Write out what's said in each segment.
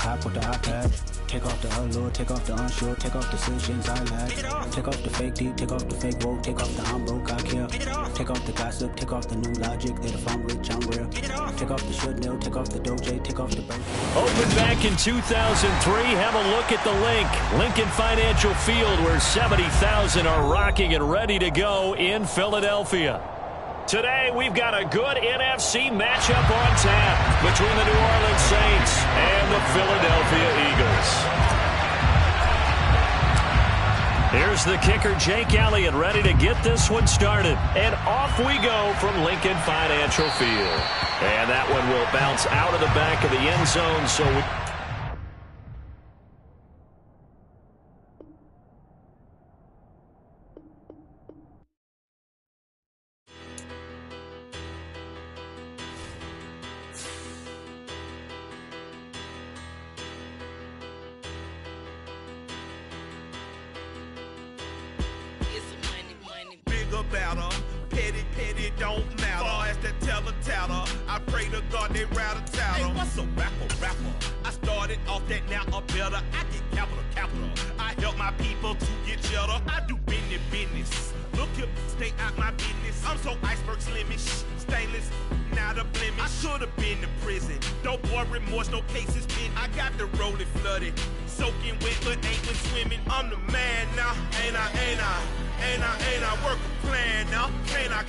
hop with the iPad. Take off the allure, take off the unsure, take off decisions I lack. Take off the fake deep, take off the fake woke, take off the I'm broke, I care. Take off the gossip, take off the new logic that if I'm rich, I'm real. Take off the should know, take off the doje, take off the break. Opened back in 2003, have a look at the link. Lincoln Financial Field, where 70,000 are rocking and ready to go in Philadelphia. Today, we've got a good NFC matchup on tap between the New Orleans Saints and the Philadelphia Eagles. Here's the kicker, Jake Elliott, ready to get this one started. And off we go from Lincoln Financial Field. And that one will bounce out of the back of the end zone, so we... about her. Petty, don't matter. Far as that teller, I pray to God they rattle tattle. Hey, what's a rapper? I started off that, now I'm better. I get capital. I help my people to get cheddar. I do business. Look here, stay out my business. I'm so iceberg slimish, stainless, not a blemish. I should've been to prison. No boy remorse, no cases pinned. I got the rolling flooded, soaking wet, but ain't been swimming. I'm the man now, ain't I? Work a plan now, can't I?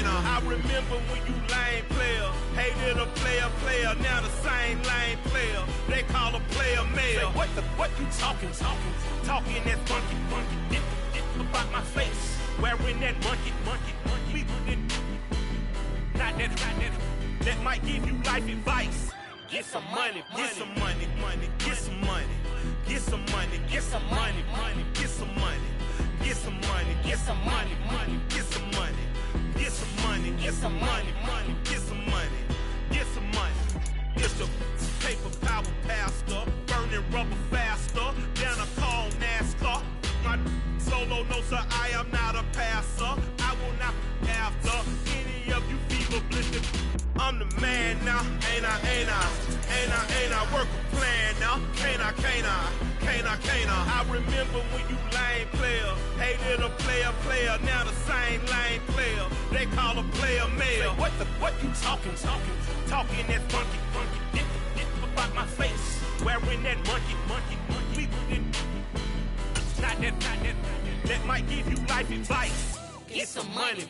I remember when you lame player, hated a player, now the same lame player. They call a player mayor. What you talking that funky, dip about my face, wearing that monkey. Not that might give you life advice. Get some money. It's the paper power pastor, burning rubber faster, down a call NASCAR. My solo, no sir, I am not a passer. I will not after any of you fever blistered. I'm the man now, ain't I? Work a plan now, can't I? I remember when you lame player, hated a player, now the same lame player. They call a player mayor. What you talking that funky, dip about my face, wearing that monkey. Not that might give you life advice. Get some money.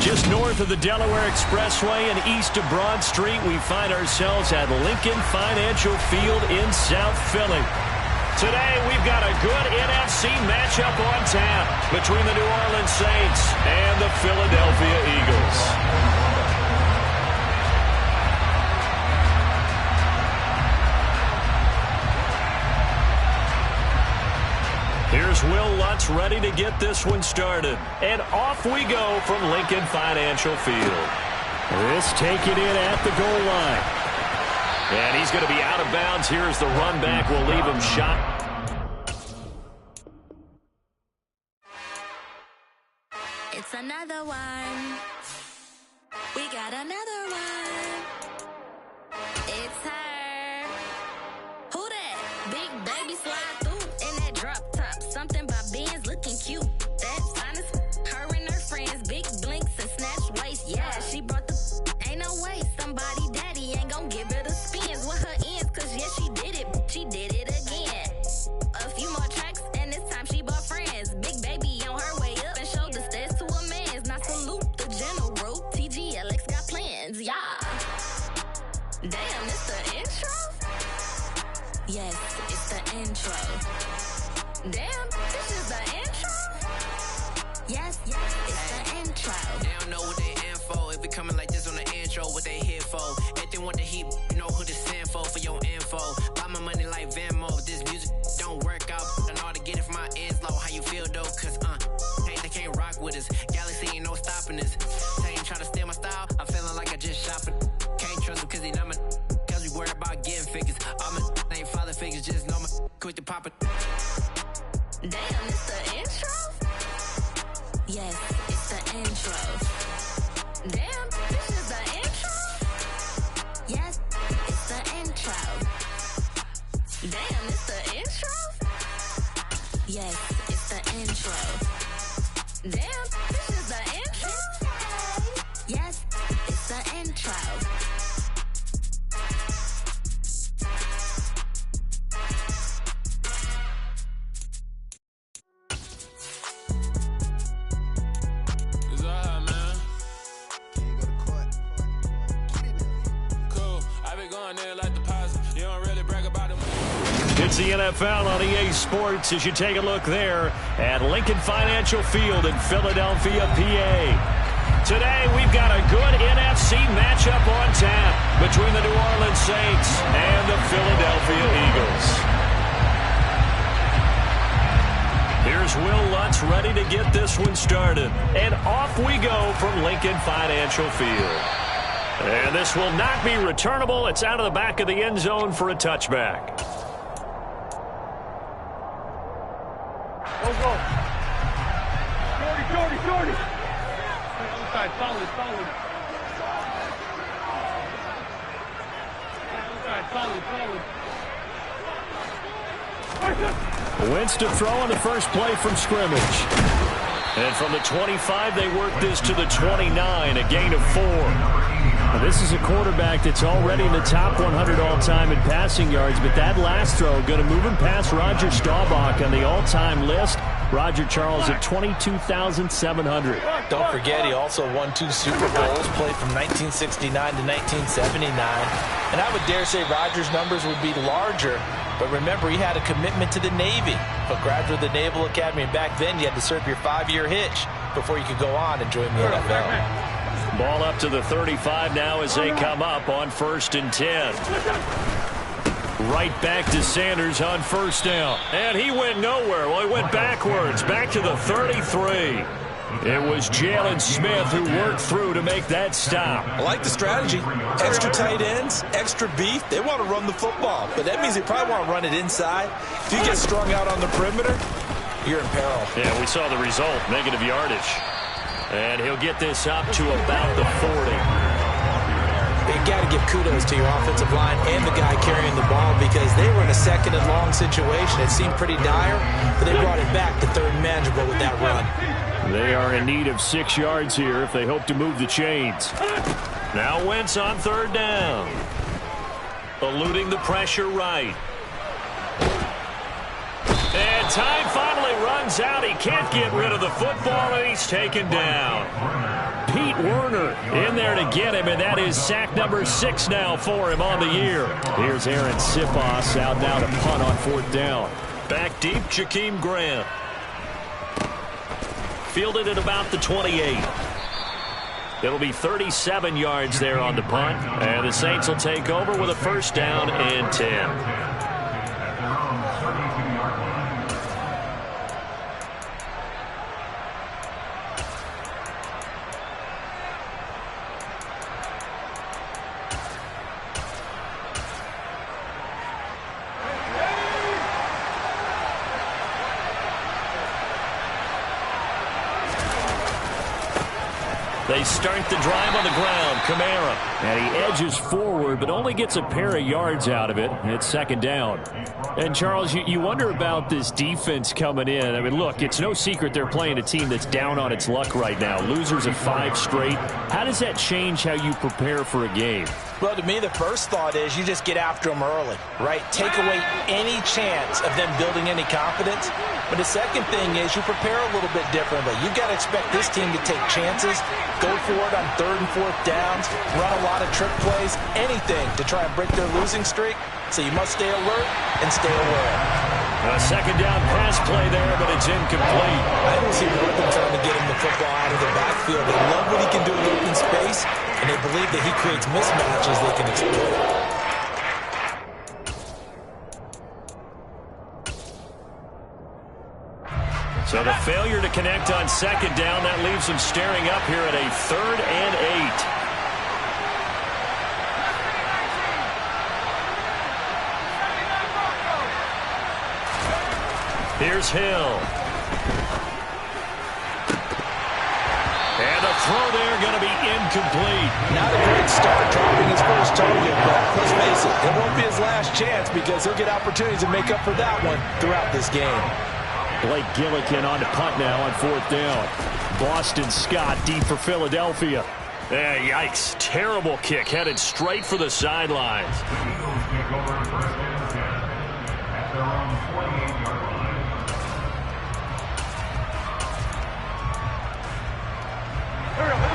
Just north of the Delaware Expressway and east of Broad Street, we find ourselves at Lincoln Financial Field in South Philly. Today, we've got a good NFC matchup on tap between the New Orleans Saints and the Philadelphia Eagles. Here's Will Lutz ready to get this one started. And off we go from Lincoln Financial Field. This taken in at the goal line. And he's going to be out of bounds. Here's the run back. We'll leave him shot. It's another one. We got another one. It's her. Who that? Big baby slide through in that drop top. Something by Benz looking cute. That's honest. Her and her friends, big blinks and snatch waist. Yeah, she brought the ain't no way. Somebody daddy ain't gon' give her the spins with her ends. Cause yeah, she did it. She did it again. A few more tracks and this time she bought friends. Big baby on her way up and showed the stairs to a man's. Now salute the general. TGLX got plans. Yeah. Damn, it's the intro? Yes, it's the intro. Damn, this is the intro? Yes, it's the intro. They don't know what they in for. If we coming like this on the intro, what they here for? If they want the heat, you know who to send for your info. Buy my money like Venmo. This music don't work out. I know how to get it from my ends low. How you feel though? Cause, hey, they can't ride. with us. Galaxy ain't no stopping us. They ain't trying to steal my style. I'm feeling like I just shopping. Can't trust him cause he not my cause we worried about getting figures. All my ain't father figures, just know my quick to pop it. Damn, it's the intro? Yes, it's the intro. Damn, this is the intro? Yes, it's the intro. Damn, it's the intro? Yes, it's the intro. Damn, this is the intro? Yes, it's the intro. It's the NFL on EA Sports as you take a look there at Lincoln Financial Field in Philadelphia, PA. Today, we've got a good NFC matchup on tap between the New Orleans Saints and the Philadelphia Eagles. Here's Will Lutz ready to get this one started. And off we go from Lincoln Financial Field. And this will not be returnable. It's out of the back of the end zone for a touchback. Go, go. Shorty. Outside, solid. Outside, solid. Wentz to throw on the first play from scrimmage. And from the 25, they work this to the 29, a gain of 4. Now, this is a quarterback that's already in the top 100 all-time in passing yards, but that last throw going to move him past Roger Staubach on the all-time list. Roger Charles at 22,700. Don't forget, he also won 2 Super Bowls, played from 1969 to 1979. And I would dare say Roger's numbers would be larger, but remember, he had a commitment to the Navy, a graduate of the Naval Academy, and back then you had to serve your 5-year hitch before you could go on and join the NFL. Ball up to the 35 now as they come up on 1st and 10. Right back to Sanders on first down. And he went nowhere. Well, he went backwards, back to the 33. It was Jalen Smith who worked through to make that stop. I like the strategy. Extra tight ends, extra beef. They want to run the football, but that means they probably want to run it inside. If you get strung out on the perimeter, you're in peril. Yeah, we saw the result, negative yardage. And he'll get this up to about the 40. You got to give kudos to your offensive line and the guy carrying the ball because they were in a 2nd and long situation. It seemed pretty dire, but they brought it back to 3rd and manageable with that run. They are in need of 6 yards here if they hope to move the chains. Now Wentz on 3rd down. Eluding the pressure right. And time finally runs out. He can't get rid of the football, and he's taken down. Pete Werner in there to get him, and that is sack number 6 now for him on the year. Here's Aaron Sipos out now to punt on 4th down. Back deep, Jakeem Grant. Fielded at about the 28. It'll be 37 yards there on the punt, and the Saints will take over with a 1st down and 10. They start the drive on the ground. Kamara. And he edges forward, but only gets a pair of yards out of it. It's 2nd down. And, Charles, you wonder about this defense coming in. I mean, look, it's no secret they're playing a team that's down on its luck right now. Losers of 5 straight. How does that change how you prepare for a game? Well, to me, the first thought is you just get after them early, right? Take away any chance of them building any confidence. But the second thing is you prepare a little bit differently. You've got to expect this team to take chances, go for it on 3rd and 4th downs, run a lot of trick plays, anything to try and break their losing streak. So you must stay alert and stay aware. A 2nd down pass play there, but it's incomplete. I don't see Northam trying to get him the football out of the backfield. They love what he can do in open space, and they believe that he creates mismatches they can exploit. So the failure to connect on second down, that leaves them staring up here at a 3rd and 8. Here's Hill. And the throw there going to be incomplete. Not a great start dropping his first target, but let's face it, it won't be his last chance because he'll get opportunities to make up for that one throughout this game. Blake Gillikin on to punt now on 4th down. Boston Scott deep for Philadelphia. Yikes. Terrible kick headed straight for the sidelines.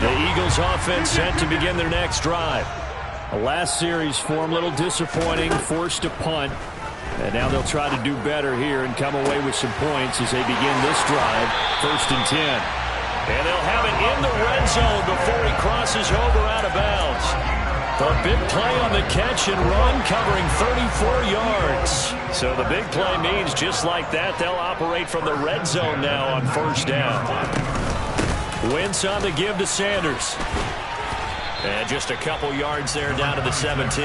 The Eagles offense set to begin their next drive. The last series for them, a little disappointing, forced to punt. And now they'll try to do better here and come away with some points as they begin this drive, 1st and 10. And they'll have it in the red zone before he crosses over out of bounds. The big play on the catch and run covering 34 yards. So the big play means just like that, they'll operate from the red zone now on 1st down. Wentz on the give to Sanders. And just a couple yards there down to the 17.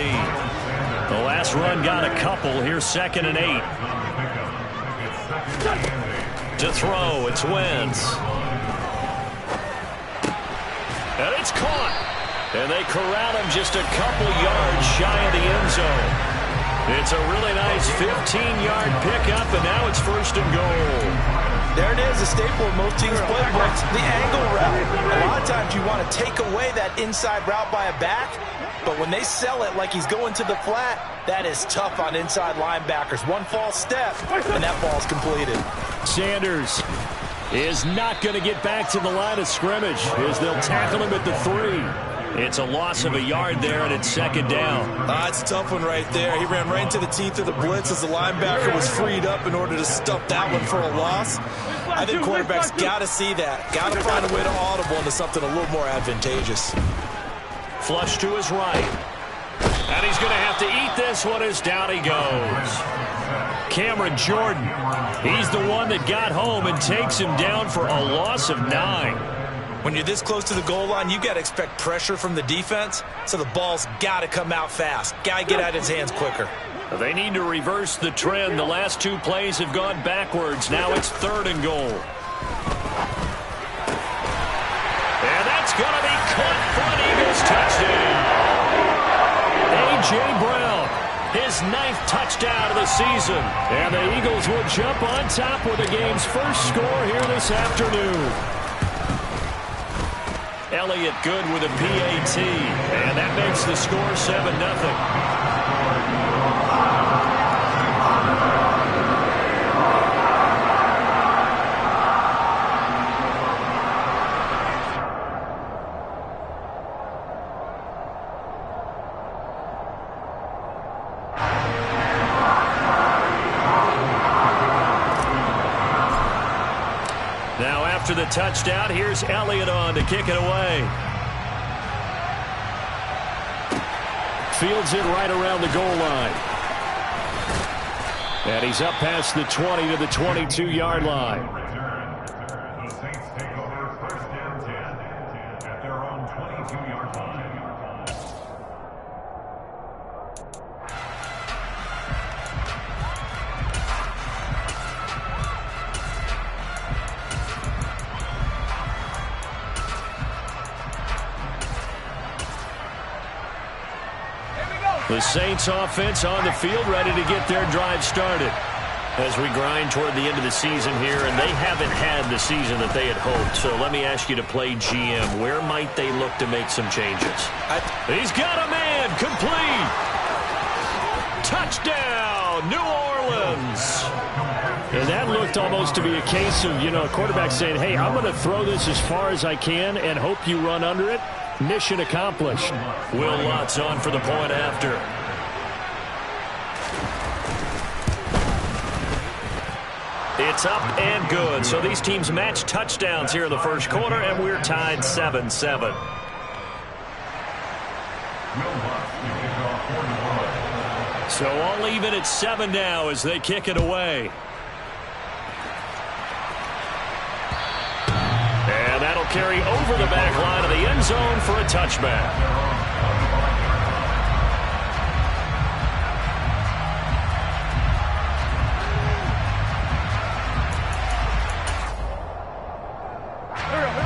The last run got a couple. Here's 2nd and 8. To throw, it's Wentz. And it's caught. And they corral him just a couple yards shy of the end zone. It's a really nice 15-yard pickup, and now it's 1st and goal. There it is, a staple of most teams' playbooks, the angle route. A lot of times you want to take away that inside route by a back, but when they sell it like he's going to the flat, that is tough on inside linebackers. One false step, and that ball's completed. Sanders is not going to get back to the line of scrimmage as they'll tackle him at the 3. It's a loss of a yard there, and it's 2nd down. It's a tough one right there. He ran right into the teeth of the blitz as the linebacker was freed up in order to stuff that one for a loss. I think quarterbacks got to see that. Got to find a way to audible into something a little more advantageous. Flush to his right. And he's going to have to eat this one as down he goes. Cameron Jordan, he's the one that got home and takes him down for a loss of 9. When you're this close to the goal line, you got to expect pressure from the defense, so the ball's got to come out fast. Got to get out of his hands quicker. They need to reverse the trend. The last 2 plays have gone backwards. Now it's 3rd and goal. And that's going to be caught for an Eagles touchdown. A.J. Brown, his 9th touchdown of the season. And the Eagles will jump on top with the game's first score here this afternoon. Elliott good with a PAT, and that makes the score 7-0. Now after the touchdown, here's Elliott on to kick it away. Fields it right around the goal line. And he's up past the 20 to the 22-yard line. The Saints take over 1st and 10 at their own 22-yard line. The Saints offense on the field, ready to get their drive started. As we grind toward the end of the season here, and they haven't had the season that they had hoped. So let me ask you to play GM. Where might they look to make some changes? He's got a man, complete. Touchdown, New Orleans. And that looked almost to be a case of, a quarterback saying, hey, I'm going to throw this as far as I can and hope you run under it. Mission accomplished. Will Lutz on for the point after. It's up and good. So these teams match touchdowns here in the first quarter, and we're tied 7-7. So all even at 7 now as they kick it away. carry over the back line of the end zone for a touchback.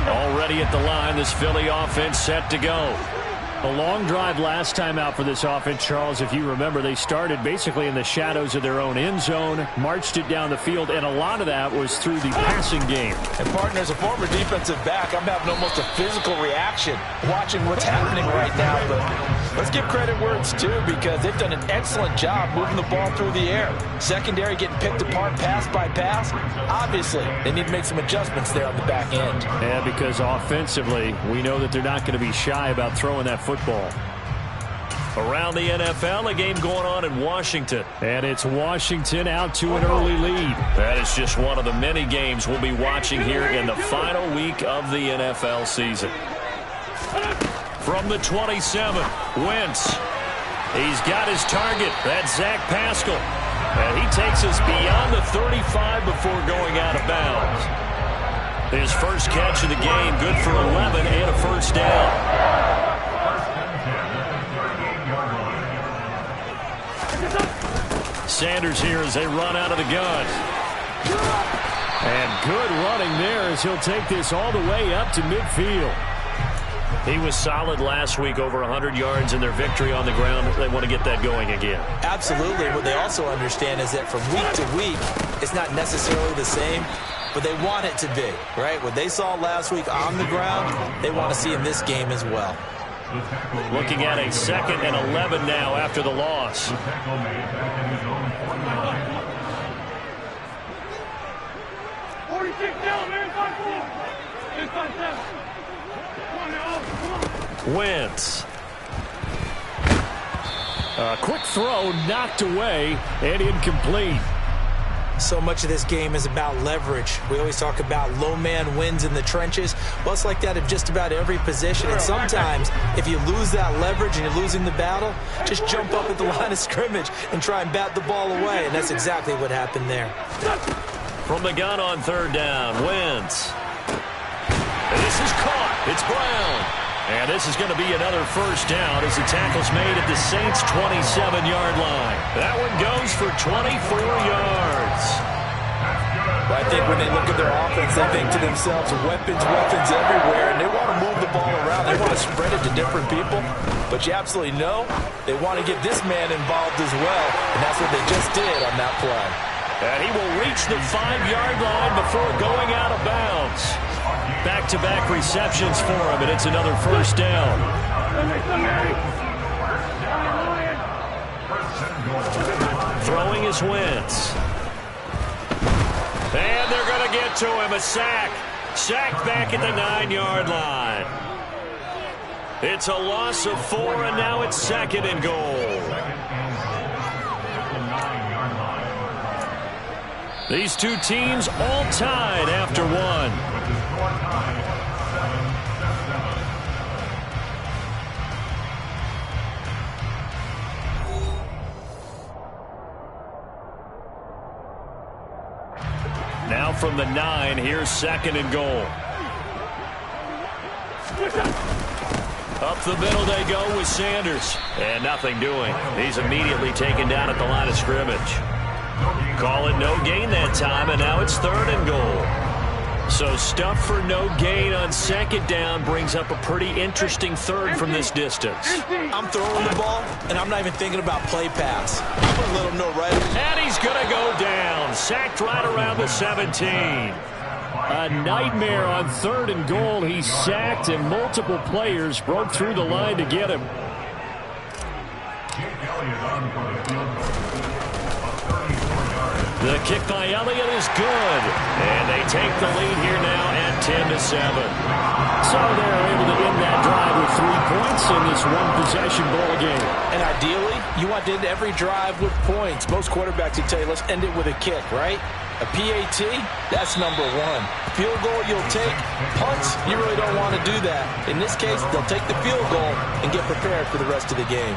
Already at the line, this Philly offense set to go. A long drive last time out for this offense, Charles. If you remember, they started basically in the shadows of their own end zone, marched it down the field, and a lot of that was through the passing game. And, partner, as a former defensive back, I'm having almost a physical reaction watching what's happening right now. But let's give credit where it's due, because they've done an excellent job moving the ball through the air. Secondary getting picked apart pass by pass. Obviously, they need to make some adjustments there on the back end. Yeah, because offensively, we know that they're not going to be shy about throwing that football. Around the NFL, a game going on in Washington. And it's Washington out to an early lead. That is just one of the many games we'll be watching here in the final week of the NFL season. From the 27, Wentz. He's got his target. That's Zach Pascal. And he takes us beyond the 35 before going out of bounds. His first catch of the game, good for 11 and a first down. Sanders here as they run out of the gun. And good running there as he'll take this all the way up to midfield. He was solid last week, over 100 yards in their victory on the ground. They want to get that going again. Absolutely. What they also understand is that from week to week, it's not necessarily the same, but they want it to be, right? What they saw last week on the ground, they want to see in this game as well. Looking at a 2nd and 11 now after the loss. Wentz. A quick throw knocked away and incomplete. So much of this game is about leverage. We always talk about low man wins in the trenches. Well, it's like that in just about every position. And sometimes, if you lose that leverage and you're losing the battle, just jump up at the line of scrimmage and try and bat the ball away. And that's exactly what happened there. From the gun on 3rd down, Wentz. And this is caught. It's Brown. And this is going to be another first down as the tackle's made at the Saints' 27-yard line. That one goes for 24 yards. I think when they look at their offense, they think to themselves, weapons everywhere, and they want to move the ball around. They want to spread it to different people. But you absolutely know they want to get this man involved as well, and that's what they just did on that play. And he will reach the 5-yard line before going out of bounds. Back-to-back receptions for him, and it's another first down. Throwing is Wentz. And they're going to get to him. A sack. Sacked back at the 9-yard line. It's a loss of 4, and now it's 2nd and goal. These two teams all tied after one. Now from the 9, here's 2nd and goal. Up the middle they go with Sanders. And nothing doing. He's immediately taken down at the line of scrimmage. Call it no gain that time, and now it's 3rd and goal. So stuff for no gain on 2nd down brings up a pretty interesting 3rd from this distance. I'm throwing the ball, and I'm not even thinking about play pass. I'm going to let him know right. And he's going to go down. Sacked right around the 17. A nightmare on 3rd and goal. He sacked, and multiple players broke through the line to get him. The kick by Elliott is good. And they take the lead here now at 10-7. So they're able to end that drive with 3 points in this one-possession ball game. And ideally, you want to end every drive with points. Most quarterbacks would tell you, let's end it with a kick, right? A PAT, that's number 1. Field goal you'll take. Punts, you really don't want to do that. In this case, they'll take the field goal and get prepared for the rest of the game.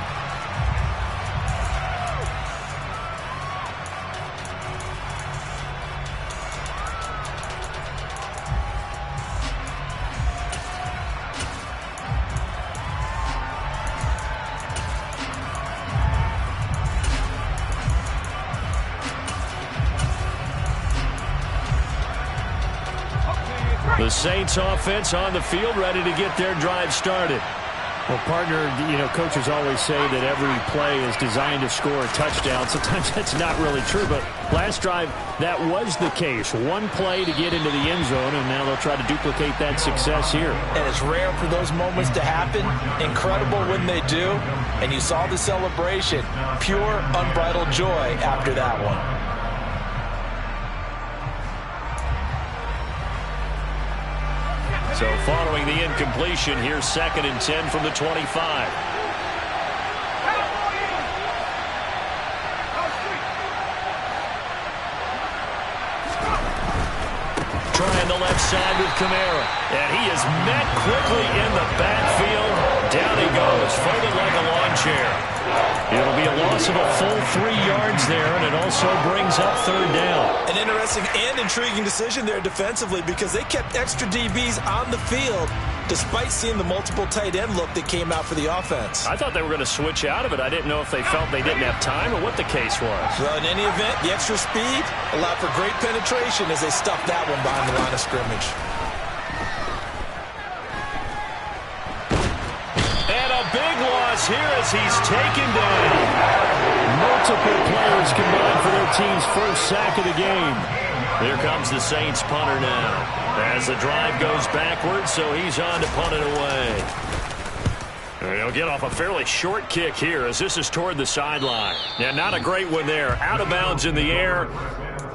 The Saints offense on the field, ready to get their drive started. Well, partner, coaches always say that every play is designed to score a touchdown. Sometimes that's not really true, but last drive, that was the case. One play to get into the end zone, and now they'll try to duplicate that success here. And it's rare for those moments to happen. Incredible when they do. And you saw the celebration. Pure, unbridled joy after that one. So following the incompletion, here's 2nd and 10 from the 25. Trying the left side with Kamara. And he is met quickly in the backfield. Down he goes, folded like a lawn chair. It'll be a loss of a full 3 yards there, and it also brings up 3rd down. An interesting and intriguing decision there defensively because they kept extra DBs on the field despite seeing the multiple tight end look that came out for the offense. I thought they were going to switch out of it. I didn't know if they felt they didn't have time or what the case was. Well, in any event, the extra speed allowed for great penetration as they stuffed that one behind the line of scrimmage. And a big loss here as he's taken down. Multiple players combined for their team's first sack of the game. Here comes the Saints punter now. As the drive goes backwards, so he's on to punt it away. And he'll get off a fairly short kick here as this is toward the sideline. Yeah, not a great one there. Out of bounds in the air.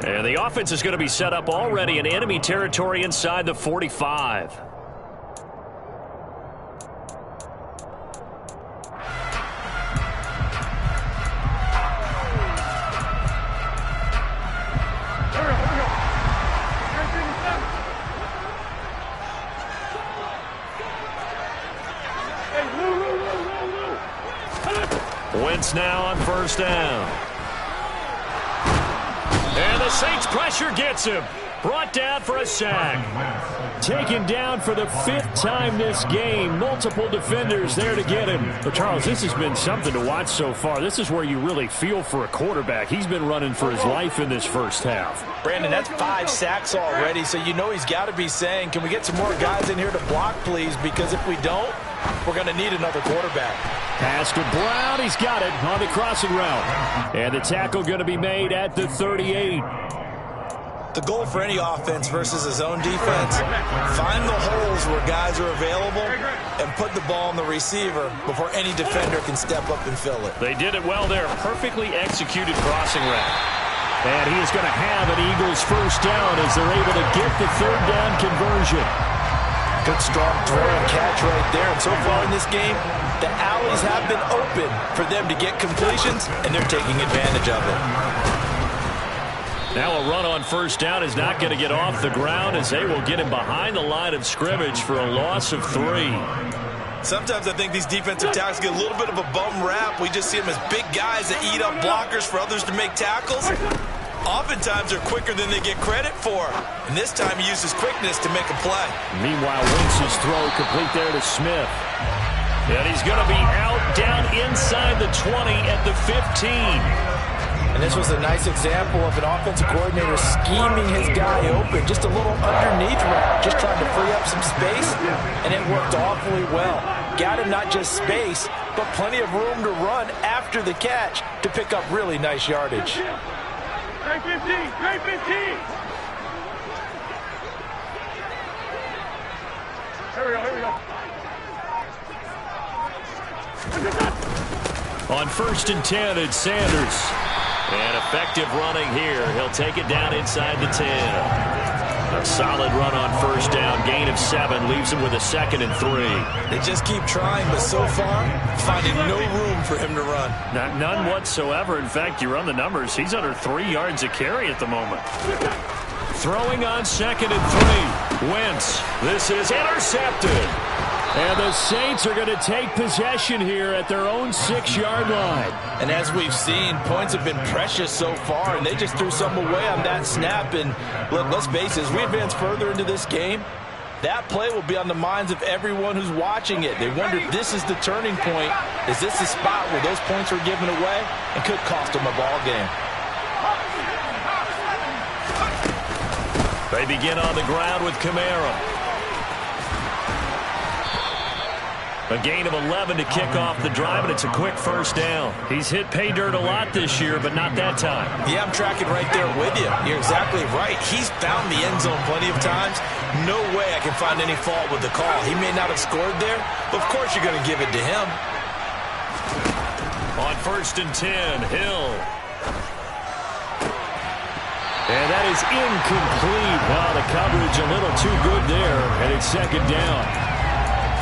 And the offense is going to be set up already in enemy territory inside the 45. Wentz now on 1st down. And the Saints pressure gets him. Brought down for a sack. Taken down for the 5th time this game. Multiple defenders there to get him. But, Charles, this has been something to watch so far. This is where you really feel for a quarterback. He's been running for his life in this first half. Brandon, that's 5 sacks already, so you know he's got to be saying, can we get some more guys in here to block, please? Because if we don't, we're going to need another quarterback. Pass to Brown. He's got it on the crossing route. And the tackle going to be made at the 38. The goal for any offense versus his own defense, find the holes where guys are available and put the ball on the receiver before any defender can step up and fill it. They did it well there. Perfectly executed crossing route. And he is going to have an Eagles first down as they're able to get the 3rd down conversion. Good strong throw and catch right there. And so far in this game, the alleys have been open for them to get completions, and they're taking advantage of it. Now a run on 1st down is not going to get off the ground as they will get him behind the line of scrimmage for a loss of 3. Sometimes I think these defensive tackles get a little bit of a bum rap. We just see them as big guys that eat up blockers for others to make tackles. Oftentimes they're quicker than they get credit for. And this time he uses quickness to make a play. Meanwhile, Wentz's throw complete there to Smith. And he's going to be out down inside the 20 at the 15. And this was a nice example of an offensive coordinator scheming his guy open. Just a little underneath route, just trying to free up some space, and it worked awfully well. Got him not just space, but plenty of room to run after the catch to pick up really nice yardage. Great 15, great 15. Here we go, here we go. On 1st and 10, it's Sanders. And effective running here. He'll take it down inside the 10. A solid run on 1st down. Gain of 7 leaves him with a 2nd and 3. They just keep trying, but so far, finding no room for him to run. None whatsoever. In fact, you run the numbers. He's under 3 yards a carry at the moment. Throwing on 2nd and 3. Wentz. This is intercepted. And the Saints are going to take possession here at their own 6-yard line. And as we've seen, points have been precious so far, and they just threw some away on that snap. And look, let's face it, as we advance further into this game, that play will be on the minds of everyone who's watching it. They wonder if this is the turning point. Is this the spot where those points were given away and could cost them a ball game? They begin on the ground with Kamara. A gain of 11 to kick off the drive, and it's a quick first down. He's hit pay dirt a lot this year, but not that time. Yeah, I'm tracking right there with you. You're exactly right. He's found the end zone plenty of times. No way I can find any fault with the call. He may not have scored there, but of course you're going to give it to him. On 1st and 10, Hill. And that is incomplete. Well, the coverage a little too good there, and it's 2nd down.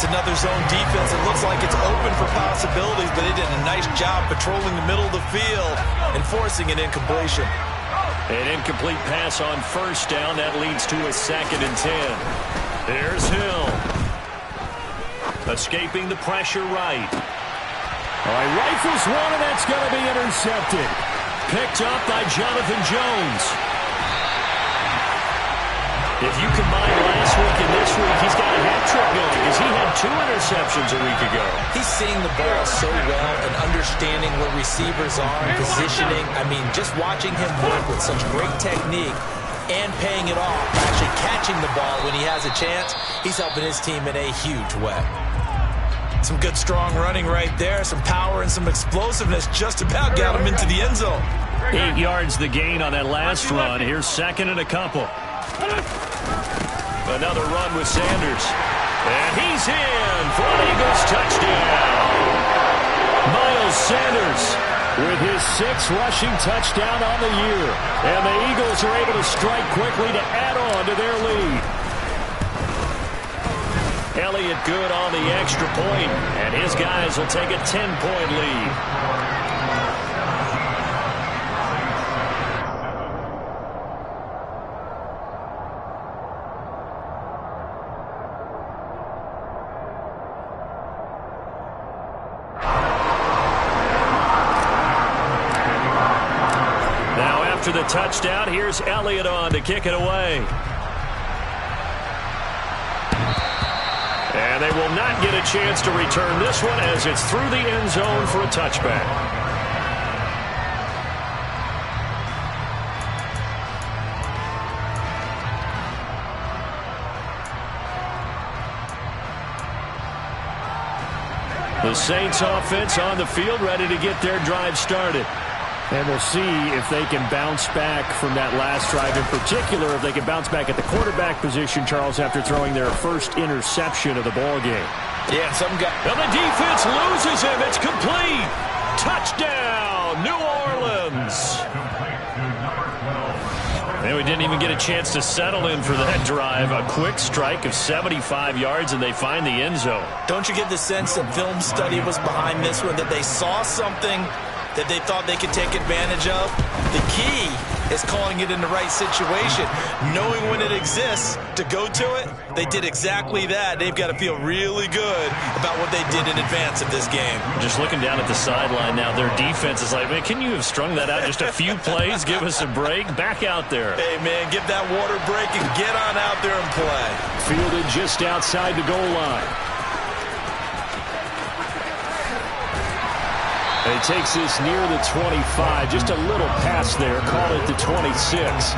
It's another zone defense. It looks like it's open for possibilities, but they did a nice job patrolling the middle of the field and forcing an incompletion. An incomplete pass on 1st down. That leads to a 2nd and 10. There's Hill. Escaping the pressure right. All right, rifles one, and that's going to be intercepted. Picked up by Jonathan Jones. If you combine last week and this week, he's got a hat trick going because he had 2 interceptions a week ago. He's seeing the ball so well and understanding where receivers are and positioning. I mean, just watching him work with such great technique and paying it off, actually catching the ball when he has a chance, he's helping his team in a huge way. Some good, strong running right there. Some power and some explosiveness just about got him into the end zone. 8 yards the gain on that last run. Here's 2nd and a couple. Another run with Sanders. And he's in for an Eagles touchdown. Miles Sanders with his 6th rushing touchdown on the year. And the Eagles are able to strike quickly to add on to their lead. Elliott good on the extra point, and his guys will take a 10-point lead. Now after the touchdown, here's Elliott on to kick it away. And they will not get a chance to return this one as it's through the end zone for a touchback. The Saints offense on the field ready to get their drive started. And we'll see if they can bounce back from that last drive. In particular, if they can bounce back at the quarterback position, Charles, after throwing their first interception of the ball game. Yeah, some guy. And the defense loses him. It's complete. Touchdown, New Orleans. And we didn't even get a chance to settle in for that drive. A quick strike of 75 yards, and they find the end zone. Don't you get the sense that film study was behind this one, that they saw something that they thought they could take advantage of? The key is calling it in the right situation, knowing when it exists to go to it. They did exactly that. They've got to feel really good about what they did in advance of this game. Just looking down at the sideline now, their defense is like, man, can you have strung that out just a few plays? Give us a break. Back out there. Hey, man, give that water break and get on out there and play. Fielded just outside the goal line. And he takes this near the 25. Just a little pass there. Call it the 26.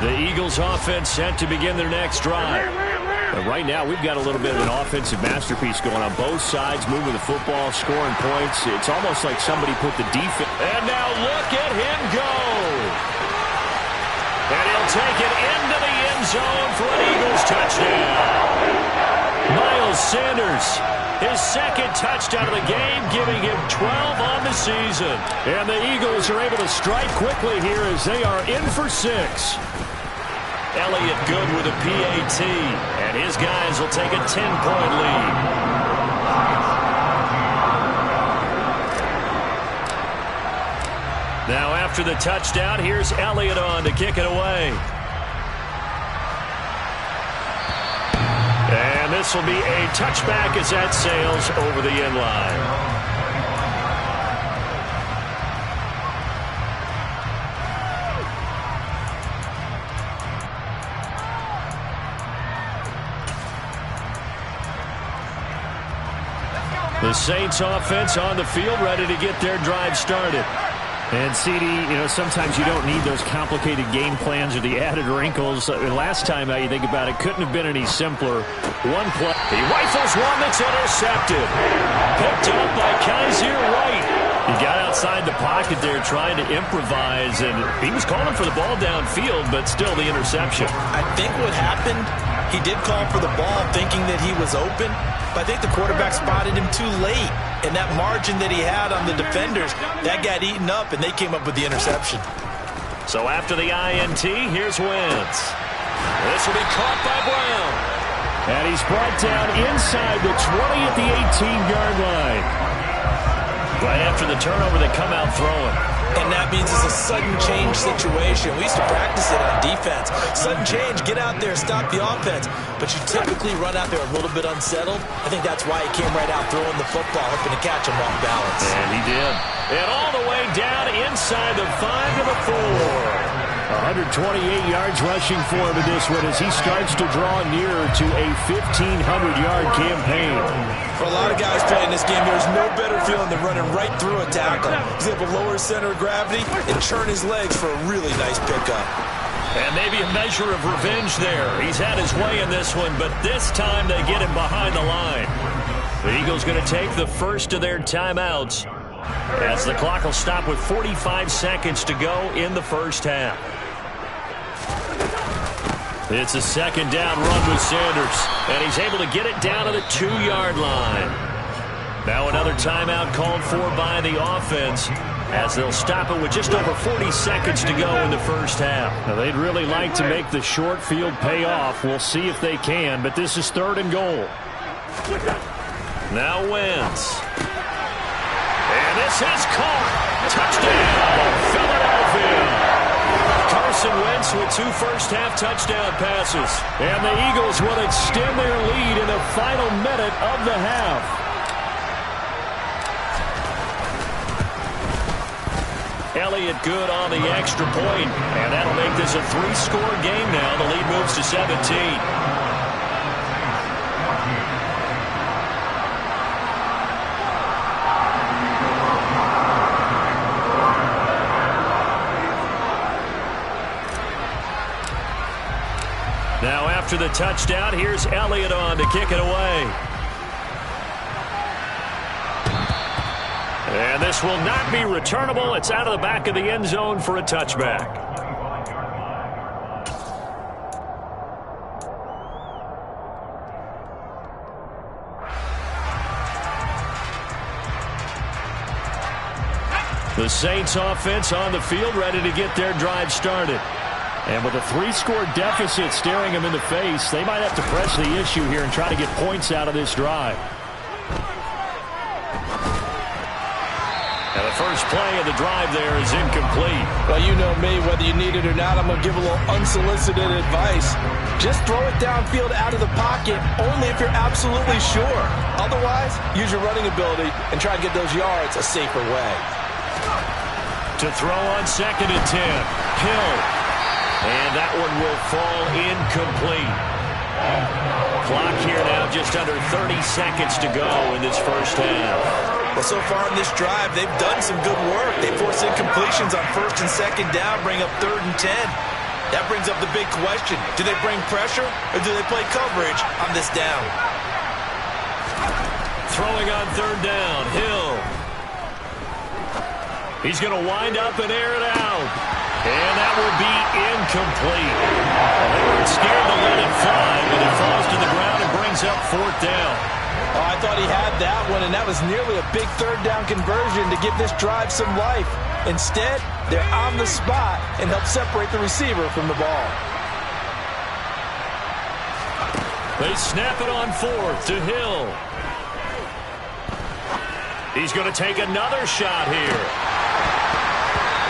The Eagles offense set to begin their next drive. But right now, we've got a little bit of an offensive masterpiece going on both sides, moving the football, scoring points. It's almost like somebody put the defense. And now look at him go. And he'll take it into the end zone for an Eagles touchdown. Miles Sanders, his 2nd touchdown of the game, giving him 12 on the season. And the Eagles are able to strike quickly here as they are in for 6. Elliott good with a PAT, and his guys will take a 10-point lead. Now after the touchdown, here's Elliott on to kick it away. And this will be a touchback as that sails over the end line. The Saints offense on the field ready to get their drive started. And, CD, sometimes you don't need those complicated game plans or the added wrinkles. Last time, you think about it, couldn't have been any simpler. One play. He rifles one that's intercepted. Picked up by Kaiser White. He got outside the pocket there trying to improvise, and he was calling for the ball downfield, but still the interception. I think what happened, he did call for the ball thinking that he was open, but I think the quarterback spotted him too late. And that margin that he had on the defenders, that got eaten up, and they came up with the interception. So after the INT, here's Wentz. This will be caught by Brown. And he's brought down inside the 20 at the 18-yard line. Right after the turnover, they come out throwing. And that means it's a sudden change situation. We used to practice it on defense. Sudden change, get out there, stop the offense. But you typically run out there a little bit unsettled. I think that's why he came right out throwing the football, hoping to catch him off balance. And he did. And all the way down inside the 5 to the 4. 128 yards rushing for him in this one as he starts to draw nearer to a 1,500-yard campaign. For a lot of guys playing this game, there's no better feeling than running right through a tackle. He's able to lower his center of gravity and churn his legs for a really nice pickup. And maybe a measure of revenge there. He's had his way in this one, but this time they get him behind the line. The Eagles going to take the first of their timeouts as the clock will stop with 45 seconds to go in the first half. It's a second down run with Sanders, and he's able to get it down to the 2-yard line. Now another timeout called for by the offense as they'll stop it with just over 40 seconds to go in the first half. Now they'd really like to make the short field pay off. We'll see if they can, but this is 3rd and goal. Now Wentz. And this is caught. Touchdown, Philadelphia. Carson Wentz with 2 first-half touchdown passes. And the Eagles will extend their lead in the final minute of the half. Elliott good on the extra point, and that'll make this a 3-score game now. The lead moves to 17. Now after the touchdown, here's Elliott on to kick it away. And this will not be returnable. It's out of the back of the end zone for a touchback. The Saints offense on the field ready to get their drive started. And with a 3-score deficit staring them in the face, they might have to press the issue here and try to get points out of this drive. And the first play of the drive there is incomplete. Well, you know me, whether you need it or not, I'm going to give a little unsolicited advice. Just throw it downfield out of the pocket, only if you're absolutely sure. Otherwise, use your running ability and try to get those yards a safer way. To throw on 2nd and 10, Hill. And that one will fall incomplete. Clock here now just under 30 seconds to go in this first half. Well, so far in this drive, they've done some good work. They force incompletions on 1st and 2nd down, bring up 3rd and 10. That brings up the big question. Do they bring pressure or do they play coverage on this down? Throwing on 3rd down, Hill. He's going to wind up and air it out. And that will be incomplete. Well, they weren't scared to let it fly, but it falls to the ground and brings up 4th down. Oh, I thought he had that one, and that was nearly a big 3rd down conversion to give this drive some life. Instead, they're on the spot and help separate the receiver from the ball. They snap it on 4th to Hill. He's going to take another shot here.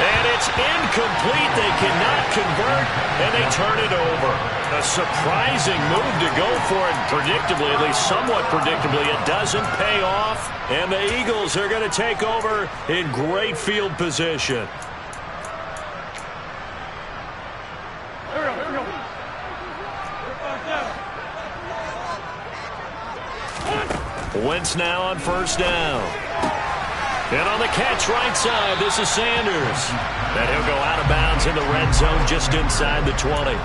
And it's incomplete. They cannot convert, and they turn it over. A surprising move to go for it. Predictably, at least somewhat predictably, it doesn't pay off. And the Eagles are going to take over in great field position. Wentz now on 1st down. And on the catch right side, this is Sanders. And he'll go out of bounds in the red zone just inside the 20.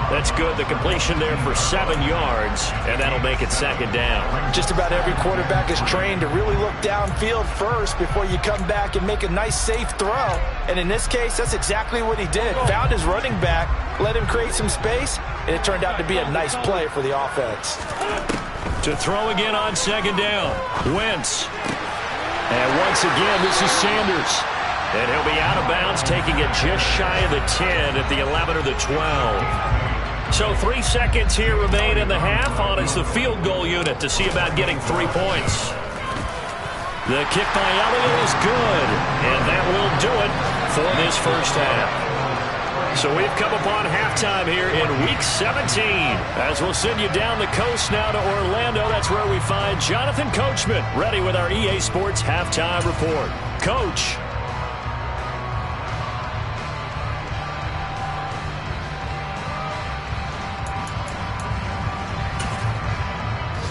That's good. The completion there for 7 yards, and that'll make it second down. Just about every quarterback is trained to really look downfield first before you come back and make a nice, safe throw. And in this case, that's exactly what he did. Found his running back, let him create some space, and it turned out to be a nice play for the offense. To throw again on second down, Wentz. And once again, this is Sanders. And he'll be out of bounds, taking it just shy of the 10 at the 11 or the 12. So 3 seconds here remain in the half. On is the field goal unit to see about getting 3 points. The kick by Elliott is good, and that will do it for this first half. So we've come upon halftime here in Week 17. As we'll send you down the coast now to Orlando, that's where we find Jonathan Coachman ready with our EA Sports Halftime Report. Coach.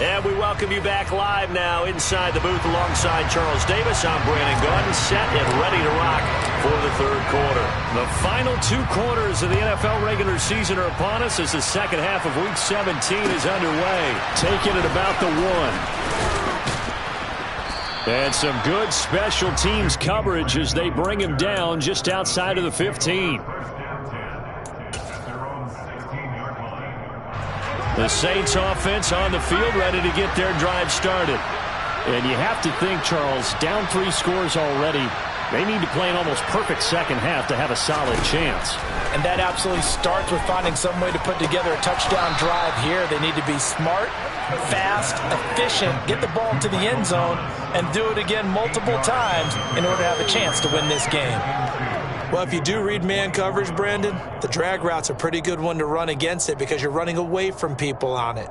And we welcome you back live now inside the booth alongside Charles Davis. I'm Brandon Gaudin, set and ready to rock for the third quarter. The final 2 quarters of the NFL regular season are upon us as the second half of Week 17 is underway. Taking it about the 1. And some good special teams coverage as they bring him down just outside of the 15. The Saints offense on the field ready to get their drive started. And you have to think, Charles, down 3 scores already. They need to play an almost perfect second half to have a solid chance. And that absolutely starts with finding some way to put together a touchdown drive here. They need to be smart, fast, efficient, get the ball to the end zone, and do it again multiple times in order to have a chance to win this game. Well, if you do read man coverage, Brandon, the drag route's a pretty good one to run against it because you're running away from people on it.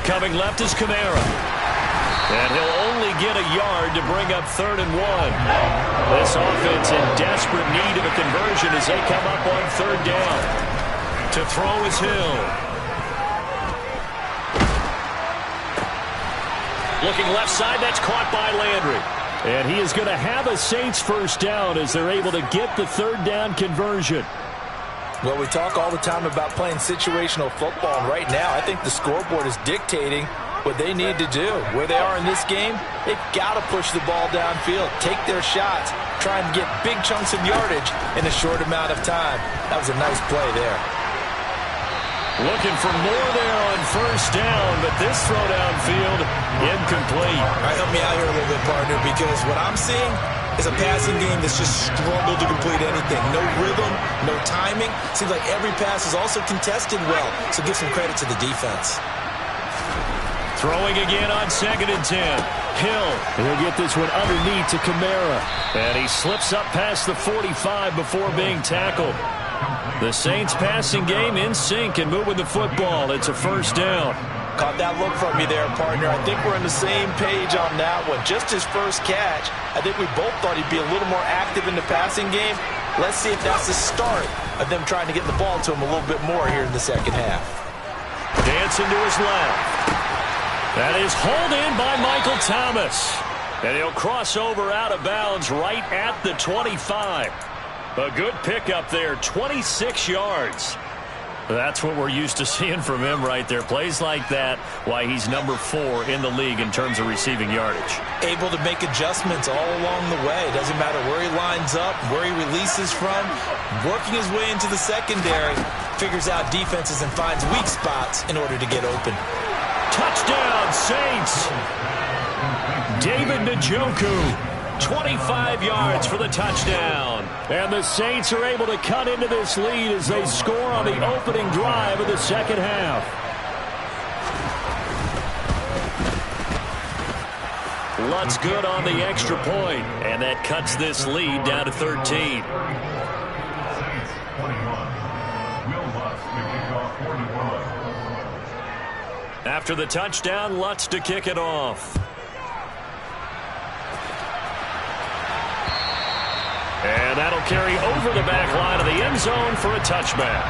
Coming left is Kamara. And he'll only get a yard to bring up 3rd and 1. This offense in desperate need of a conversion as they come up on 3rd down. To throw is Hill. Looking left side, that's caught by Landry. And he is going to have a Saints first down as they're able to get the 3rd down conversion. Well, we talk all the time about playing situational football, and right now I think the scoreboard is dictating what they need to do. Where they are in this game, they've got to push the ball downfield, take their shots, try and get big chunks of yardage in a short amount of time. That was a nice play there. Looking for more there on first down, but this throw downfield, incomplete. All right, help me out here a little bit, partner, because what I'm seeing is a passing game that's just struggled to complete anything. No rhythm, no timing. Seems like every pass is also contested well, so give some credit to the defense. Throwing again on 2nd and 10. Hill. And he'll get this one underneath to Kamara. And he slips up past the 45 before being tackled. The Saints passing game in sync and moving the football. It's a first down. Caught that look from you there, partner. I think we're on the same page on that one. Just his first catch, I think we both thought he'd be a little more active in the passing game. Let's see if that's the start of them trying to get the ball to him a little bit more here in the second half. Dancing to his left. That is hauled in by Michael Thomas. And he'll cross over out of bounds right at the 25. A good pickup there, 26 yards. That's what we're used to seeing from him right there. Plays like that, why he's number 4 in the league in terms of receiving yardage. Able to make adjustments all along the way. Doesn't matter where he lines up, where he releases from. Working his way into the secondary, figures out defenses and finds weak spots in order to get open. Touchdown, Saints! David Njoku. 25 yards for the touchdown. And the Saints are able to cut into this lead as they score on the opening drive of the second half. Lutz good on the extra point, and that cuts this lead down to 13. After the touchdown, Lutz to kick it off. And that'll carry over over the back line of the end zone for a touchback.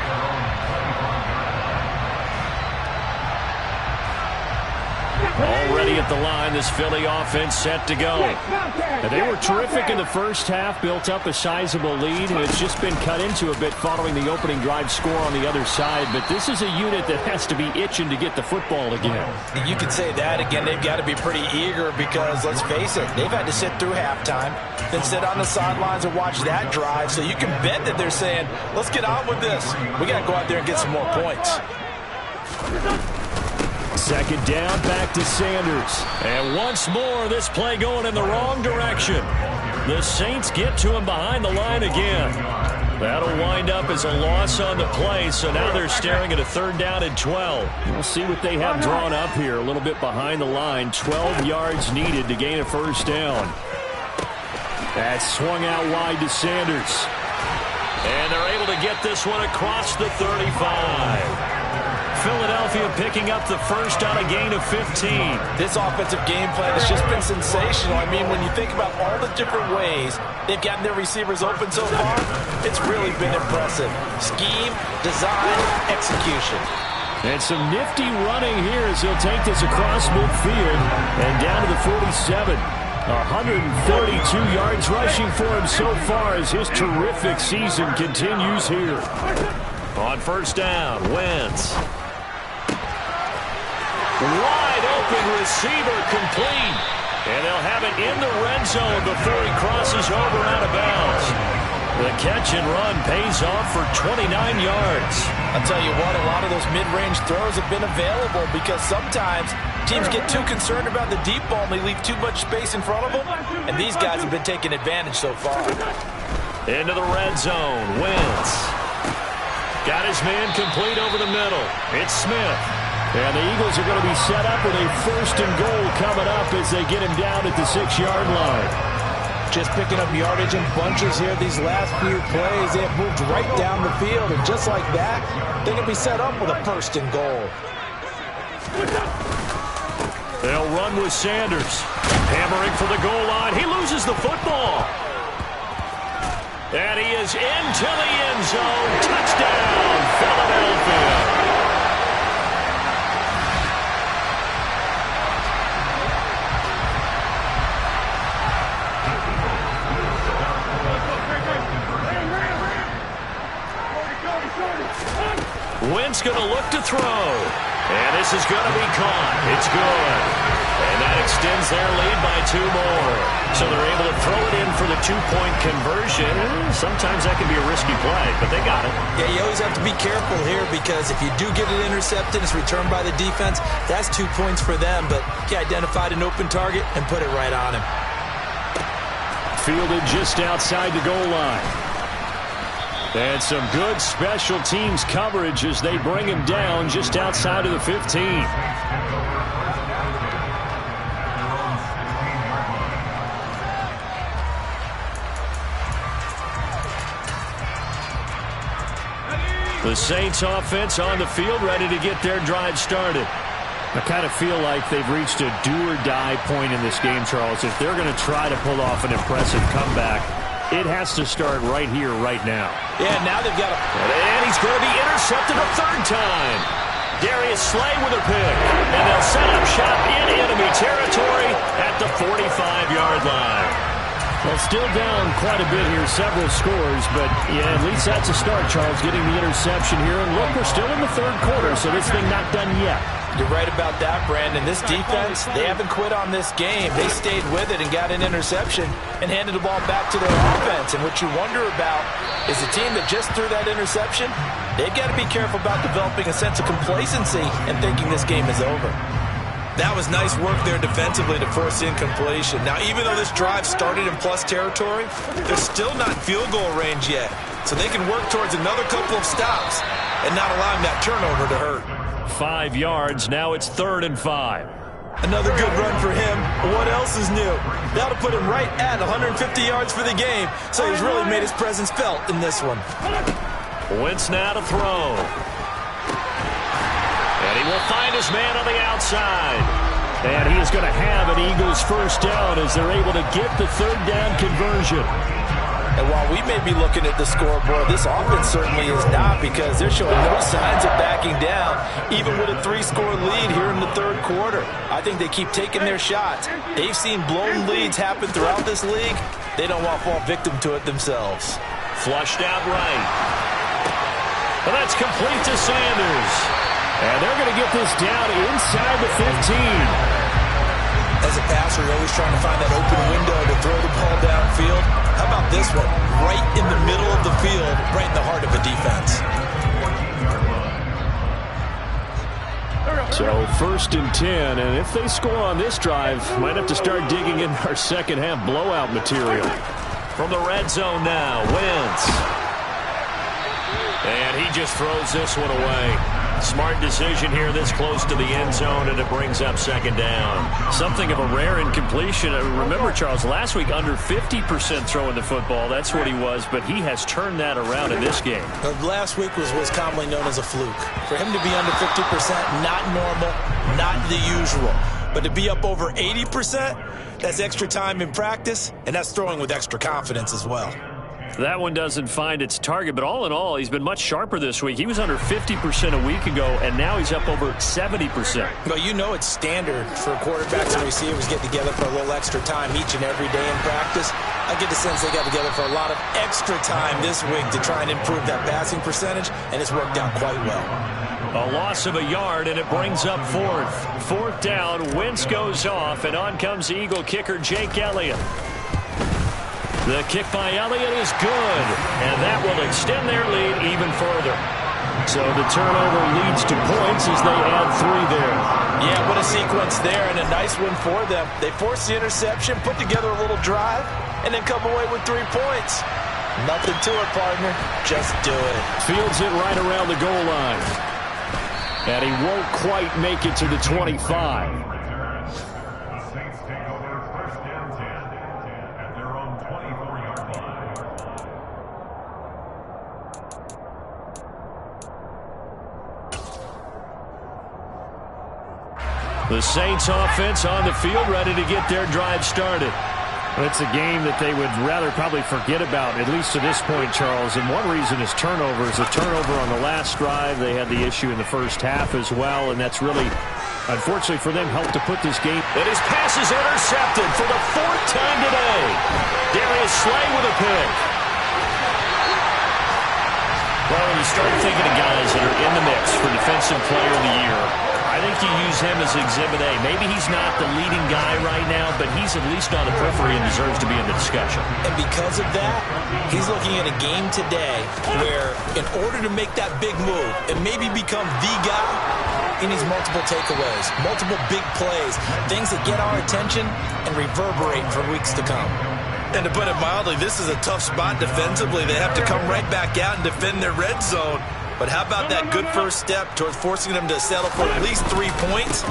Already at the line, this Philly offense set to go. And they were terrific in the first half, built up a sizable lead, and it's just been cut into a bit following the opening drive score on the other side. But this is a unit that has to be itching to get the football again. You could say that again. They've got to be pretty eager because, let's face it, they've had to sit through halftime, then sit on the sidelines and watch that drive. So you can bet that they're saying, let's get on with this. We got to go out there and get some more points. Second down, back to Sanders. And once more, this play going in the wrong direction. The Saints get to him behind the line again. That'll wind up as a loss on the play, so now they're staring at a 3rd down and 12. We'll see what they have drawn up here, a little bit behind the line. 12 yards needed to gain a 1st down. That's swung out wide to Sanders. And they're able to get this one across the 35. Philadelphia picking up the 1st on a gain of 15. This offensive game plan has just been sensational. I mean, when you think about all the different ways they've gotten their receivers open so far, it's really been impressive. Scheme, design, execution. And some nifty running here as he'll take this across midfield and down to the 47. 132 yards rushing for him so far as his terrific season continues here. On 1st down, Wentz. Wide open receiver complete. And they'll have it in the red zone before he crosses over out of bounds. The catch and run pays off for 29 yards. I'll tell you what, a lot of those mid-range throws have been available because sometimes teams get too concerned about the deep ball and they leave too much space in front of them. And these guys have been taking advantage so far. Into the red zone, Wentz. Got his man complete over the middle. It's Smith. And the Eagles are going to be set up with a 1st and goal coming up as they get him down at the 6-yard line. Just picking up yardage in bunches here these last few plays. They have moved right down the field, and just like that, they can be set up with a 1st and goal. They'll run with Sanders. Hammering for the goal line. He loses the football. And he is into the end zone. Touchdown, Philadelphia. Wentz going to look to throw. And this is going to be caught. It's good. And that extends their lead by 2 more. So they're able to throw it in for the 2-point conversion. Sometimes that can be a risky play, but they got it. Yeah, you always have to be careful here because if you do get it intercepted, it's returned by the defense. That's 2 points for them, but he identified an open target and put it right on him. Fielded just outside the goal line. And some good special teams coverage as they bring him down just outside of the 15. The Saints offense on the field ready to get their drive started. I kind of feel like they've reached a do-or-die point in this game, Charles. If they're going to try to pull off an impressive comeback, it has to start right here, right now. Yeah, now they've got a... And he's going to be intercepted a 3rd time. Darius Slay with a pick. And they'll set up shop in enemy territory at the 45-yard line. Well, still down quite a bit here, several scores, but yeah, at least that's a start, Charles, getting the interception here. And look, we're still in the 3rd quarter, so this thing not done yet. You're right about that, Brandon. This defense, they haven't quit on this game. They stayed with it and got an interception and handed the ball back to their offense. And what you wonder about is the team that just threw that interception, they've got to be careful about developing a sense of complacency and thinking this game is over. That was nice work there defensively to force incompletion. Now, even though this drive started in plus territory, they're still not field goal range yet. So they can work towards another couple of stops and not allowing that turnover to hurt. 5 yards. Now it's 3rd and 5. Another good run for him. What else is new? That'll put him right at 150 yards for the game. So he's really made his presence felt in this one. Wentz now to throw. And he will find his man on the outside. And he is going to have an Eagles 1st down as they're able to get the 3rd down conversion. And while we may be looking at the scoreboard, this offense certainly is not, because they're showing no signs of backing down, even with a 3-score lead here in the third quarter. I think they keep taking their shots. They've seen blown leads happen throughout this league. They don't want to fall victim to it themselves. Flushed out right. Well, that's complete to Sanders. And they're going to get this down inside the 15. As a passer, you're always trying to find that open window to throw the ball downfield. How about this one? Right in the middle of the field, right in the heart of a defense. So 1st and 10, and if they score on this drive, might have to start digging in our second half blowout material. From the red zone now, Wentz. And he just throws this one away. Smart decision here this close to the end zone, and it brings up 2nd down. Something of a rare incompletion. Remember, Charles, last week under 50% throwing the football. That's what he was, but he has turned that around in this game. Last week was commonly known as a fluke. For him to be under 50%, not normal, not the usual. But to be up over 80%, that's extra time in practice, and that's throwing with extra confidence as well. That one doesn't find its target, but all in all, he's been much sharper this week. He was under 50% a week ago, and now he's up over 70%. Well, you know it's standard for quarterbacks and receivers get together for a little extra time each and every day in practice. I get the sense they got together for a lot of extra time this week to try and improve that passing percentage, and it's worked out quite well. A loss of a yard, and it brings up 4th. 4th down, Wentz goes off, and on comes the Eagle kicker, Jake Elliott. The kick by Elliott is good, and that will extend their lead even further. So the turnover leads to points as they add 3 there. Yeah, what a sequence there, and a nice one for them. They force the interception, put together a little drive, and then come away with 3 points. Nothing to it, partner. Just do it. Fields it right around the goal line. And he won't quite make it to the 25. The Saints offense on the field, ready to get their drive started. It's a game that they would rather probably forget about, at least to this point, Charles. And one reason is turnovers. A turnover on the last drive. They had the issue in the first half as well, and that's really, unfortunately for them, helped to put this game. And his pass is intercepted for the 4th time today. Darius Slay with a pick. Well, when you start thinking of guys that are in the mix for Defensive Player of the Year, I think you use him as Exhibit A. Maybe he's not the leading guy right now, but he's at least on the periphery and deserves to be in the discussion. And because of that, he's looking at a game today where in order to make that big move and maybe become the guy, he needs multiple takeaways, multiple big plays, things that get our attention and reverberate for weeks to come. And to put it mildly, this is a tough spot defensively. They have to come right back out and defend their red zone. But how about that good first step towards forcing them to settle for at least 3 points?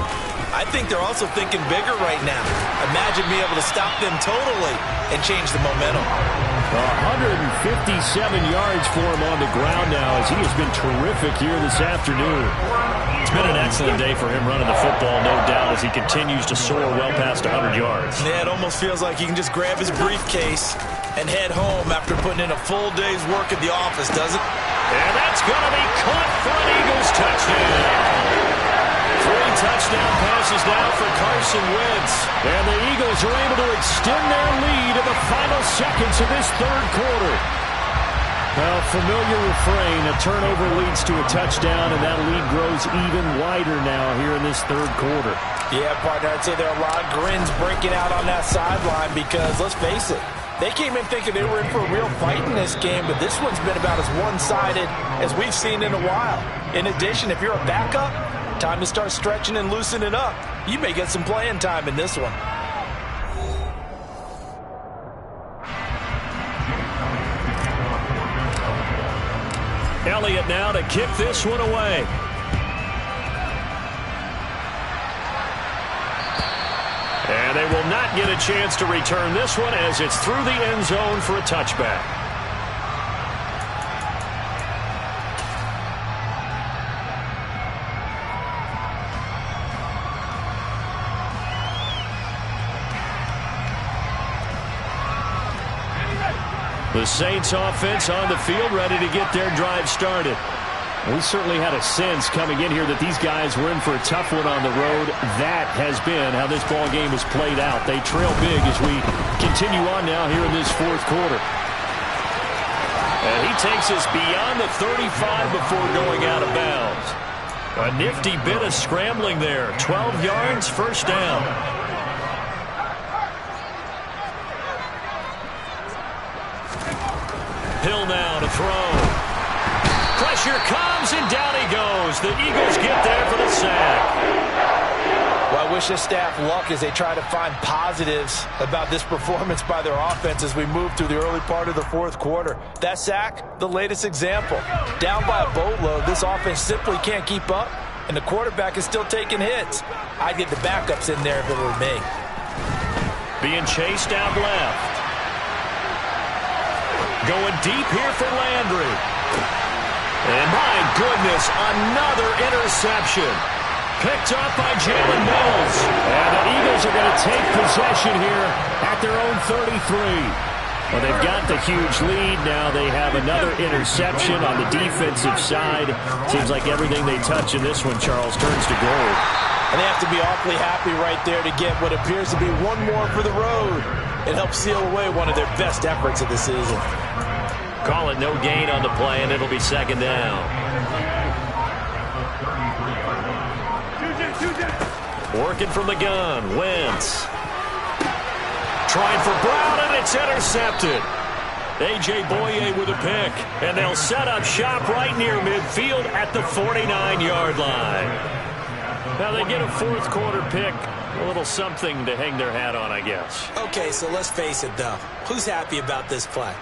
I think they're also thinking bigger right now. Imagine being able to stop them totally and change the momentum. 157 yards for him on the ground now as he has been terrific here this afternoon. It's been an excellent day for him running the football, no doubt, as he continues to soar well past 100 yards. Yeah, it almost feels like he can just grab his briefcase and head home after putting in a full day's work at the office, doesn't it? And that's going to be caught for an Eagles touchdown. 3 touchdown passes now for Carson Wentz. And the Eagles are able to extend their lead in the final seconds of this third quarter. Well, familiar refrain, a turnover leads to a touchdown, and that lead grows even wider now here in this third quarter. Yeah, partner, I'd say there are a lot of grins breaking out on that sideline because, let's face it, they came in thinking they were in for a real fight in this game, but this one's been about as one-sided as we've seen in a while. In addition, if you're a backup, time to start stretching and loosening up. You may get some playing time in this one. Elliott now to kick this one away. And they will not get a chance to return this one as it's through the end zone for a touchback. The Saints offense on the field, ready to get their drive started. We certainly had a sense coming in here that these guys were in for a tough one on the road. That has been how this ball game has played out. They trail big as we continue on now here in this fourth quarter. And he takes us beyond the 35 before going out of bounds. A nifty bit of scrambling there. 12 yards, first down. Hill now to throw. Pressure comes, and down he goes. The Eagles get there for the sack. Well, I wish this staff luck as they try to find positives about this performance by their offense as we move through the early part of the fourth quarter. That sack, the latest example. Down by a boatload, this offense simply can't keep up, and the quarterback is still taking hits. I'd get the backups in there if it were me. Being chased out left. Going deep here for Landry. And my goodness, another interception. Picked up by Jalen Mills. And the Eagles are going to take possession here at their own 33. Well, they've got the huge lead. Now they have another interception on the defensive side. Seems like everything they touch in this one, Charles, turns to gold. And they have to be awfully happy right there to get what appears to be one more for the road. It helps seal away one of their best efforts of the season. Call it no gain on the play, and it'll be second down. Working from the gun, Wentz. Trying for Brown, and it's intercepted. A.J. Boye with a pick, and they'll set up shop right near midfield at the 49-yard line. Now they get a fourth quarter pick. A little something to hang their hat on, I guess. Okay, so let's face it, though. Who's happy about this play?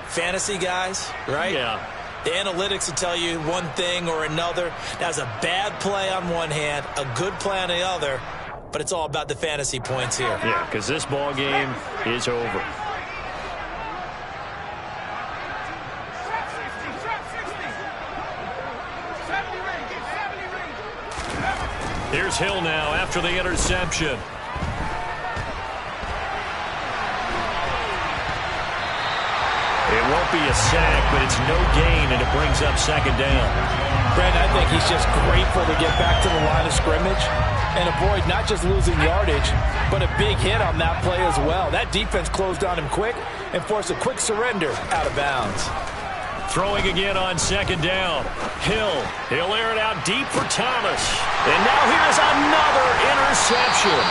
Fantasy guys, right? Yeah. The analytics will tell you one thing or another. That's a bad play on one hand, a good play on the other, but it's all about the fantasy points here. Yeah, because this ball game is over. Here's Hill now after the interception. It won't be a sack, but it's no gain, and it brings up second down. Brandon, I think he's just grateful to get back to the line of scrimmage and avoid not just losing yardage, but a big hit on that play as well. That defense closed on him quick and forced a quick surrender out of bounds. Throwing again on second down. Hill. He'll air it out deep for Thomas. And now here's another interception.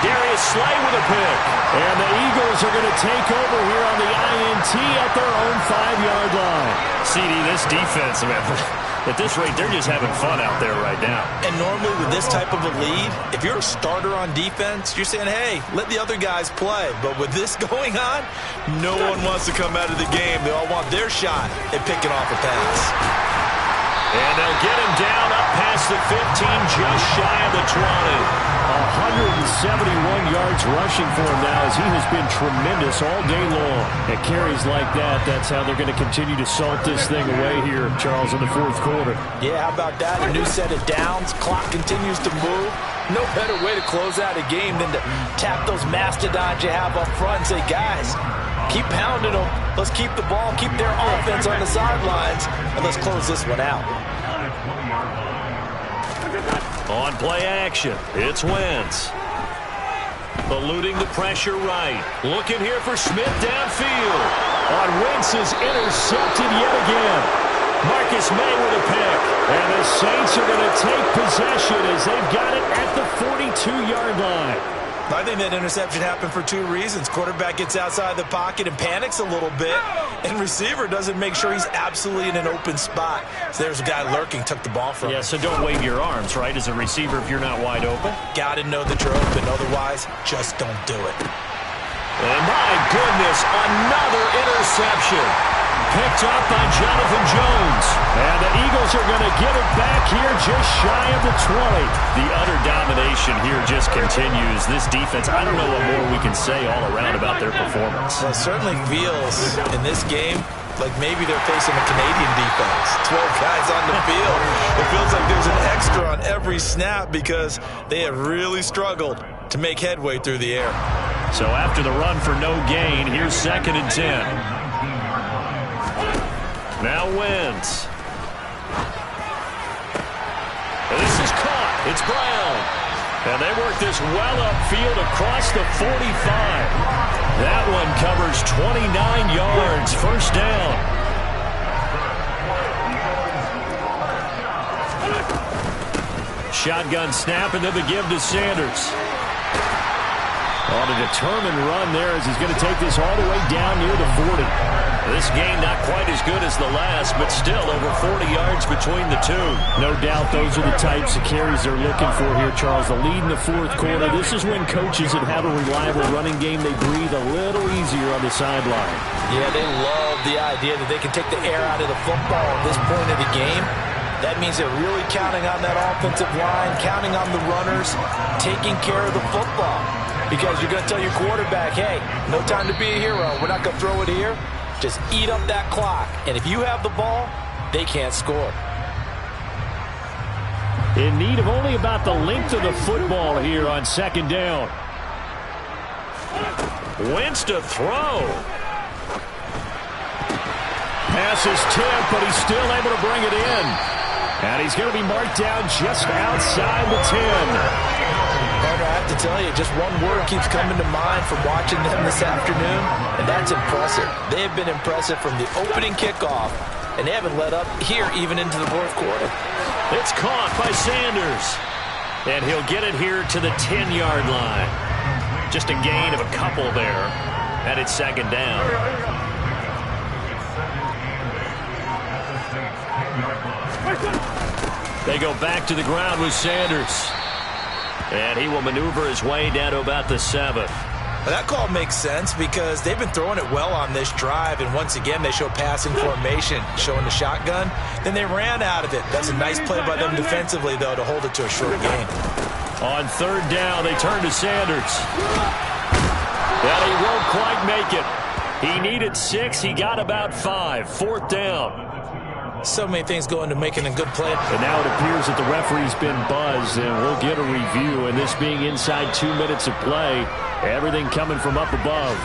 Darius Slay with a pick. And the Eagles are going to take over here on the INT at their own 5-yard line. CD, this defense, man, at this rate, they're just having fun out there right now. And normally with this type of a lead, if you're a starter on defense, you're saying, hey, let the other guys play. But with this going on, no one wants to come out of the game. They all want their shot at picking off a pass. And they'll get him down up past the 15, just shy of the 20. 171 yards rushing for him now as he has been tremendous all day long. At carries like that, that's how they're going to continue to salt this thing away here, Charles, in the fourth quarter. Yeah, how about that? A new set of downs. Clock continues to move. No better way to close out a game than to tap those mastodons you have up front and say, guys, keep pounding them. Let's keep the ball, keep their offense on the sidelines, and let's close this one out. On play action, it's Wentz. Eluding the pressure right. Looking here for Smith downfield. On Wentz is intercepted yet again. Marcus May with a pick. And the Saints are going to take possession as they've got it at the 42-yard line. I think that interception happened for two reasons. Quarterback gets outside the pocket and panics a little bit, and receiver doesn't make sure he's absolutely in an open spot. So there's a guy lurking, took the ball from him. Yeah, so don't wave your arms, right, as a receiver if you're not wide open. Got to know that you're open. Otherwise, just don't do it. And my goodness, another interception. Picked up by Jonathan Jones. And the Eagles are going to get it back here just shy of the 20. The utter domination here just continues. This defense, I don't know what more we can say all around about their performance. Well, it certainly feels in this game like maybe they're facing a Canadian defense. 12 guys on the field. It feels like there's an extra on every snap because they have really struggled to make headway through the air. So after the run for no gain, here's 2nd and 10. Now Wentz. This is caught. It's Brown. And they work this well upfield across the 45. That one covers 29 yards. First down. Shotgun snap, and then the give to Sanders. On a determined run there as he's going to take this all the way down near the 40. This game not quite as good as the last, but still over 40 yards between the two. No doubt those are the types of carries they're looking for here, Charles. The lead in the fourth quarter. This is when coaches that have a reliable running game, they breathe a little easier on the sideline. Yeah, they love the idea that they can take the air out of the football at this point of the game. That means they're really counting on that offensive line, counting on the runners, taking care of the football. Because you're going to tell your quarterback, hey, no time to be a hero. We're not going to throw it here. Just eat up that clock. And if you have the ball, they can't score. In need of only about the length of the football here on second down. Wentz to throw. Pass is tipped, but he's still able to bring it in. And he's going to be marked down just outside the 10. Partner, I have to tell you, just one word keeps coming to mind from watching them this afternoon, and that's impressive. They have been impressive from the opening kickoff, and they haven't let up here even into the fourth quarter. It's caught by Sanders. And he'll get it here to the 10-yard line. Just a gain of a couple there. And it's second down. They go back to the ground with Sanders. And he will maneuver his way down to about the 7. Well, that call makes sense because they've been throwing it well on this drive, and once again they show passing formation, showing the shotgun. Then they ran out of it. That's a nice play by them defensively, though, to hold it to a short gain. On third down, they turn to Sanders. Well, he won't quite make it. He needed 6. He got about 5. Fourth down. So many things go into making a good play. And now it appears that the referee's been buzzed, and we'll get a review. And this being inside 2 minutes of play, everything coming from up above.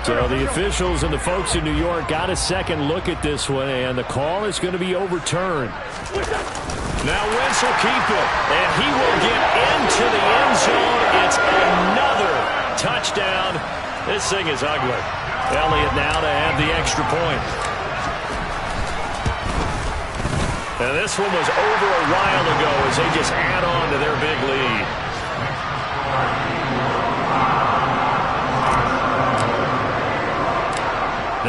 So the officials and the folks in New York got a second look at this one, and the call is going to be overturned. Now Wentz will keep it, and he will get into the end zone. It's another touchdown. This thing is ugly. Elliott now to add the extra point. And this one was over a while ago as they just add on to their big lead.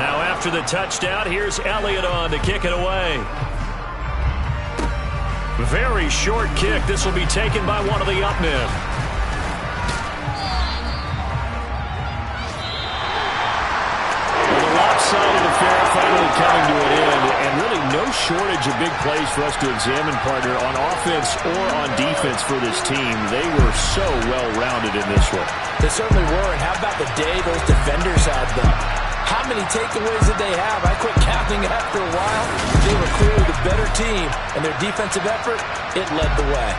Now after the touchdown, here's Elliott on to kick it away. Very short kick. This will be taken by one of the up men. Well, the lopsided affair finally coming to an end, and really no shortage of big plays for us to examine, partner, on offense or on defense for this team. They were so well-rounded in this one. They certainly were, and how about the day those defenders had, though? How many takeaways did they have? I quit counting after a while. They were clearly the better team, and their defensive effort, it led the way.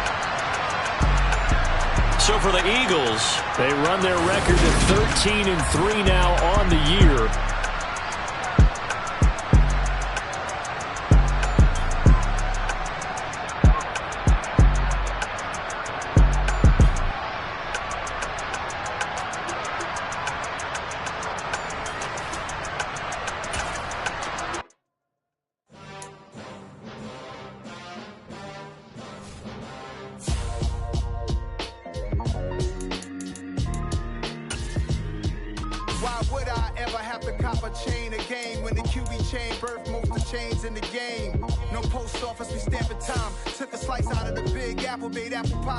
So for the Eagles, they run their record to 13-3 now on the year. Why would I ever have to cop a chain again when the QB chain birthed most of the chains in the game? No post office, we stamping time. Took a slice out of the big apple, made apple pie.